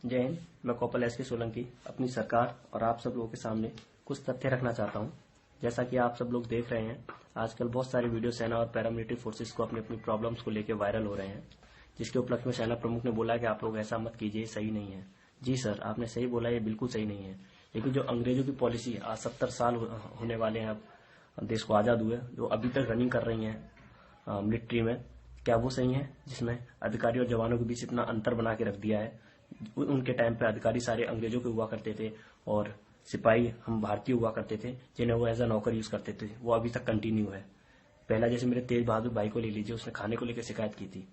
जय हिंद। मैं कौपल एस के सोलंकी अपनी सरकार और आप सब लोगों के सामने कुछ तथ्य रखना चाहता हूं। जैसा कि आप सब लोग देख रहे हैं, आजकल बहुत सारे वीडियो सेना और पैरामिलिट्री फोर्सेस को अपनी अपनी प्रॉब्लम्स को लेकर वायरल हो रहे हैं, जिसके उपलक्ष्य में सेना प्रमुख ने बोला कि आप लोग ऐसा मत कीजिए, सही नहीं है। जी सर, आपने सही बोला, ये बिल्कुल सही नहीं है। लेकिन जो अंग्रेजों की पॉलिसी आज 70 साल होने वाले हैं, अब देश को आजाद हुए, जो अभी तक रनिंग कर रही हैं मिलिट्री में, क्या वो सही है? जिसमें अधिकारी और जवानों के बीच इतना अंतर बना के रख दिया है। उनके टाइम पे अधिकारी सारे अंग्रेजों के हुआ करते थे और सिपाही हम भारतीय हुआ करते थे, जिन्हें वो एज अ नौकर यूज करते थे। वो अभी तक कंटिन्यू है। पहला जैसे मेरे तेज बहादुर भाई को ले लीजिए, उसने खाने को लेकर शिकायत की थी।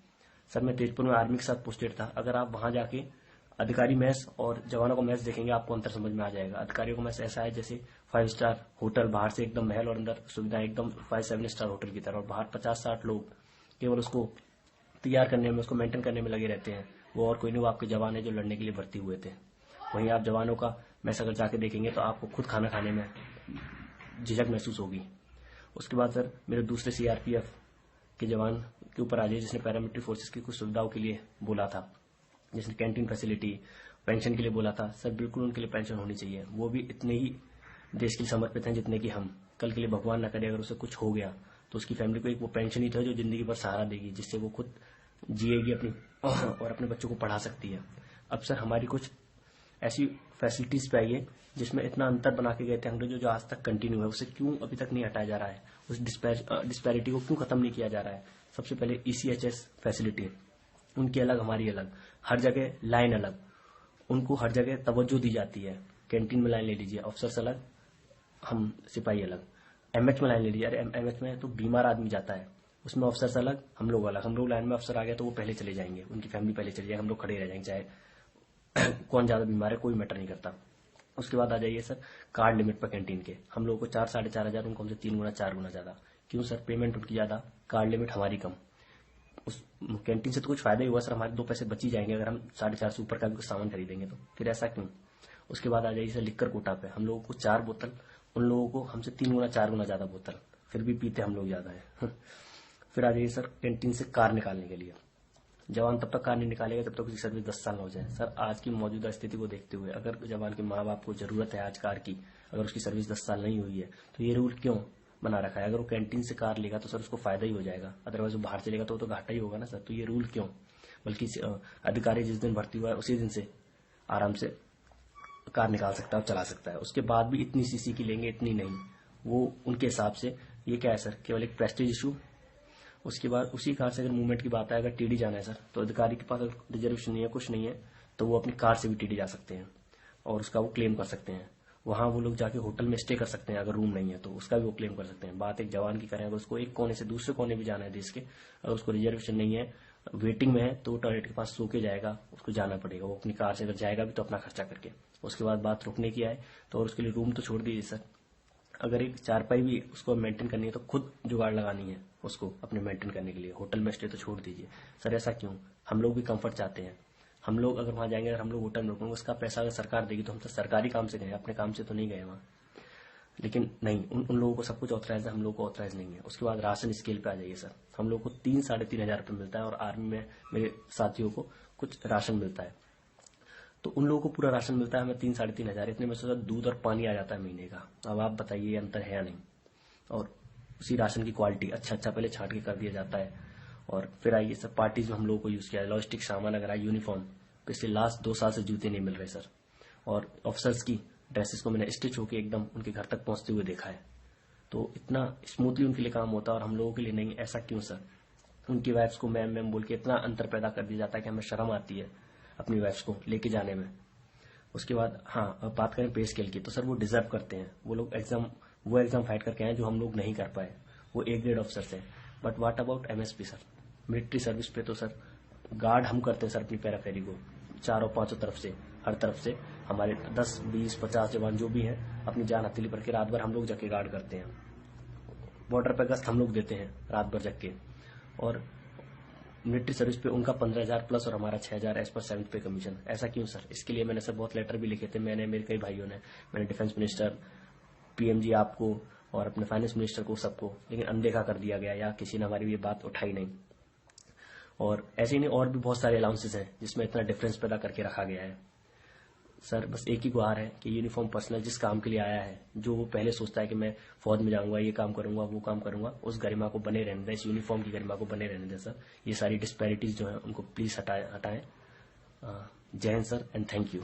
सर, मैं तेजपुर में आर्मी के साथ पोस्टेड था। अगर आप वहां जाके अधिकारी मैस और जवानों का मैस देखेंगे, आपको अंतर समझ में आ जाएगा। अधिकारियों का मैस ऐसा है जैसे 5 स्टार होटल, बाहर से एकदम महल और अंदर सुविधा एकदम 5-7 स्टार होटल की तरह, और बाहर 50-60 लोग केवल उसको तैयार करने में, उसको मेंटेन करने में लगे रहते हैं। वो और कोई नहीं, वो आपके जवान है जो लड़ने के लिए भर्ती हुए थे। वहीं आप जवानों का मैस अगर जाके देखेंगे तो आपको खुद खाना खाने में झिझक महसूस होगी। उसके बाद सर, मेरे दूसरे सीआरपीएफ के जवान के ऊपर आ जाइए, जिसने पैरामिलिट्री फोर्सेस की कुछ सुविधाओं के लिए बोला था, जिसने कैंटीन फैसिलिटी, पेंशन के लिए बोला था। सर, बिल्कुल उनके लिए पेंशन होनी चाहिए। वो भी इतने ही देश के लिए समर्पित हैं जितने कि हम। कल के लिए भगवान न करे अगर उसे कुछ हो गया तो उसकी फैमिली को एक वो पेंशन ही था जो जिंदगी भर सहारा देगी, जिससे वो खुद जिएगी अपनी और अपने बच्चों को पढ़ा सकती है। अब सर, हमारी कुछ ऐसी फैसिलिटीज पे आइए जिसमें इतना अंतर बना के गए थे अंग्रेजों, जो आज तक कंटिन्यू है। उसे क्यों अभी तक नहीं हटाया जा रहा है? उस डिस्पैरिटी को क्यों खत्म नहीं किया जा रहा है? सबसे पहले ECHS फैसिलिटी, उनकी अलग हमारी अलग, हर जगह लाइन अलग, उनको हर जगह तवज्जो दी जाती है। कैंटीन में लाइन ले लीजिए, अफसर्स अलग, हम सिपाही अलग। MH में लाइन ले लीजिए, अरे MH में तो बीमार आदमी जाता है, उसमें अफसर्स अलग, हम लोग अलग। हम लोग लाइन में, अफसर आ गया तो वो पहले चले जाएंगे, उनकी फैमिली पहले चली जाएगी, हम लोग खड़े रह जाएंगे, चाहे कौन ज्यादा बीमार है कोई मैटर नहीं करता। उसके बाद आ जाइए सर, कार्ड लिमिट पर कैंटीन के, हम लोगों को 4-4.5 हजार, उनको हमसे 3 गुना 4 गुना ज्यादा। क्यों सर? पेमेंट उनकी ज्यादा, कार्ड लिमिट हमारी कम। उस कैंटीन से तो कुछ फायदा ही हुआ सर, हमारे 2 पैसे बच ही जाएंगे अगर हम 4.5 से ऊपर का भी कुछ सामान खरीदेंगे तो। फिर ऐसा क्यों? उसके बाद आ जाइए सर, लिक्कर कोटा पे, हम लोगों को 4 बोतल, उन लोगों को हमसे 3 गुना 4 गुना ज्यादा बोतल, फिर भी पीते हम लोग ज्यादा है। फिर आ जाइए सर, कैंटीन से कार निकालने के लिए, जवान तब तक कार नहीं निकालेगा जब तक उसकी सर्विस 10 साल हो जाए। सर, आज की मौजूदा स्थिति को देखते हुए अगर जवान के माँ बाप को जरूरत है आज कार की, अगर उसकी सर्विस 10 साल नहीं हुई है, तो ये रूल क्यों बना रखा है? अगर वो कैंटीन से कार लेगा तो सर उसको फायदा ही हो जाएगा, अदरवाइज वो बाहर चलेगा तो घाटा ही होगा ना सर। तो ये रूल क्यों? बल्कि अधिकारी जिस दिन भर्ती हुआ है उसी दिन से आराम से कार निकाल सकता है और चला सकता है। उसके बाद भी इतनी सीसी की लेंगे, इतनी नहीं, वो उनके हिसाब से। ये क्या है सर? केवल एक प्रेस्टीज इशू। उसके बाद उसी कार से अगर मूवमेंट की बात है, अगर TD जाना है सर, तो अधिकारी के पास रिजर्वेशन नहीं है, कुछ नहीं है, तो वो अपनी कार से भी TD जा सकते हैं और उसका वो क्लेम कर सकते हैं। वहां वो लोग जाके होटल में स्टे कर सकते हैं, अगर रूम नहीं है तो उसका भी वो क्लेम कर सकते हैं। बात एक जवान की करें, अगर उसको एक कोने से दूसरे कोने भी जाना है देश के, अगर उसको रिजर्वेशन नहीं है, वेटिंग में है, तो वो टॉयलेट के पास सो के जाएगा, उसको जाना पड़ेगा। वो अपनी कार से अगर जाएगा भी तो अपना खर्चा करके। उसके बाद बात रुकने की आए तो, और उसके लिए रूम तो छोड़ दीजिए सर, अगर एक चारपाई भी उसको मेंटेन करनी है तो खुद जुगाड़ लगानी है उसको अपने मेंटेन करने के लिए। होटल में स्टे तो छोड़ दीजिए सर। ऐसा क्यों? हम लोग भी कंफर्ट चाहते हैं। हम लोग अगर वहां जाएंगे, अगर हम लोग होटल में रुकेंगे, उसका पैसा अगर सरकार देगी तो हम तो सरकारी काम से गए, अपने काम से तो नहीं गए वहां। लेकिन नहीं, उन लोगों को सब कुछ ऑथराइज है, हम लोग को ऑथराइज नहीं है। उसके बाद राशन स्केल पे आ जाइए सर, हम लोग को 3-3.5 हजार रुपये मिलता है, और आर्मी में मेरे साथियों को कुछ राशन मिलता है, तो उन लोगों को पूरा राशन मिलता है, हमें 3-3.5 हजार। इतने में से दूध और पानी आ जाता है महीने का। अब आप बताइए ये अंतर है या नहीं? और उसी राशन की क्वालिटी अच्छा पहले छांट के कर दिया जाता है। और फिर आइए सर, पार्टीज में हम लोगों को यूज किया है, लॉजिस्टिक सामान अगर आए, यूनिफॉर्म, पिछले लास्ट 2 साल से जूते नहीं मिल रहे सर। और ऑफिसर्स की ड्रेसेस को मैंने स्टिच होकर एकदम उनके घर तक पहुंचते हुए देखा है। तो इतना स्मूथली उनके लिए काम होता है और हम लोगों के लिए नहीं। ऐसा क्यों सर? उनकी वाइफ्स को मैम मैम बोल के इतना अंतर पैदा कर दिया जाता है कि हमें शर्म आती है अपनी वाइफ्स को लेके जाने में। उसके बाद हाँ, अब बात करें पे स्केल की, तो सर वो डिजर्व करते हैं। वो लोग वो एग्जाम फाइट करके आए जो हम लोग नहीं कर पाए। वो A ग्रेड ऑफिसर्स हैं। But what about MSP sir? Military service पे तो सर गार्ड हम करते हैं सर अपनी पैराफेरी को, 4-5 तरफ से, हर तरफ से हमारे 10-20-50 जवान जो भी हैं अपनी जान हथेली पर के रात भर हम लोग जाके गार्ड करते हैं। बॉर्डर पे गश्त हम लोग देते हैं रात भर जग के। और मिलिट्री सर्विस पे उनका 15,000 प्लस और हमारा 6,000 एज पर 7th पे कमीशन। ऐसा क्यों सर? इसके लिए मैंने सर बहुत लेटर भी लिखे थे, मैंने, मेरे कई भाइयों ने, मैंने डिफेंस मिनिस्टर, PMG आपको और अपने फाइनेंस मिनिस्टर को, सबको, लेकिन अनदेखा कर दिया गया या किसी ने हमारी ये बात उठाई नहीं। और ऐसे ही नहीं, और भी बहुत सारे अलाउंसेस हैं जिसमें इतना डिफरेंस पैदा करके रखा गया है। सर बस एक ही गुहार है कि यूनिफॉर्म पर्सनल जिस काम के लिए आया है, जो वो पहले सोचता है कि मैं फौज में जाऊंगा, ये काम करूंगा, वो काम करूंगा, उस गरिमा को बने रहने दें, इस यूनिफॉर्म की गरिमा को बने रहने दें सर। ये सारी डिस्पैरिटीज जो है उनको प्लीज हटाएं। जय Hind sir and thank you.